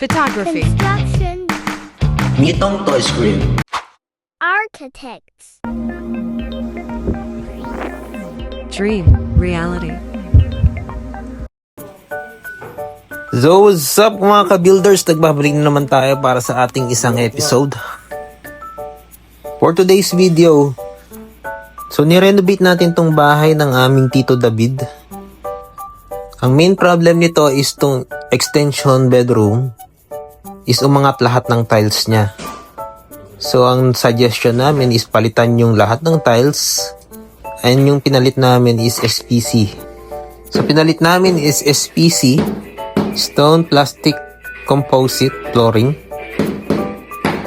Photography. Construction. Nitong Toy Screen. Architects. Dream. Reality. So what's up mga ka-builders, nagbabalik na naman tayo para sa ating isang episode. For today's video, so nirenovate natin tong bahay ng aming Tito David. Ang main problem nito is tong extension bedroom is umangat lahat ng tiles niya. So ang suggestion namin is palitan yung lahat ng tiles, and yung pinalit namin is SPC. So pinalit namin is SPC, Stone Plastic Composite Flooring.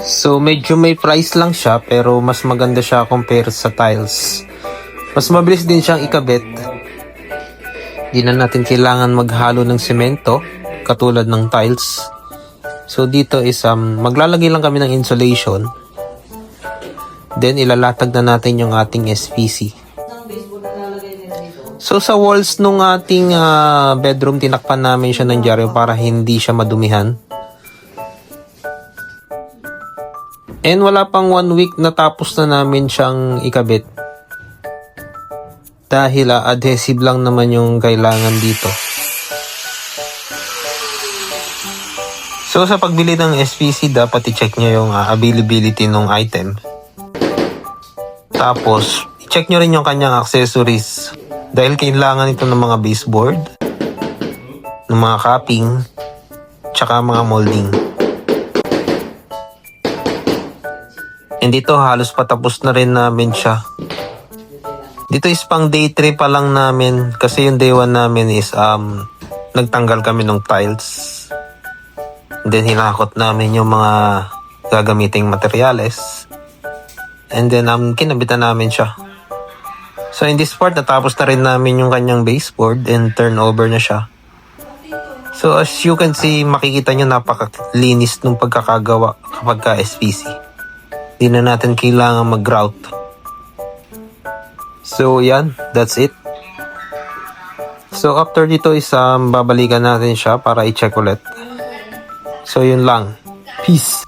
So medyo may price lang siya, pero mas maganda siya compare sa tiles. Mas mabilis din siyang ikabit. Di na natin kailangan maghalo ng semento katulad ng tiles. So dito is maglalagay lang kami ng insulation. Then ilalatag na natin yung ating SPC. So sa walls nung ating bedroom, tinakpan namin siya ng dyaryo para hindi siya madumihan. And wala pang 1 week natapos na namin siyang ikabit. Dahil adhesive lang naman yung kailangan dito. So sa pagbili ng SPC, dapat i-check nyo yung availability ng item. Tapos, i-check nyo rin yung kanyang accessories. Dahil kailangan ito ng mga baseboard, ng mga capping, tsaka mga molding. And dito halos patapos na rin namin siya. Dito is pang day 3 pa lang namin, kasi yung day 1 namin is nagtanggal kami ng tiles. And then hinakot namin yung mga gagamiting materyales. And then kinabitan namin siya. So in this part, natapos na rin namin yung kanyang baseboard and turnover na siya. So as you can see, makikita nyo napakalinis nung pagkakagawa kapag ka SPC. Di na natin kailangan mag-grout. So yan, that's it. So after dito is babalikan natin siya para i-check ulit. So yun lang. Peace!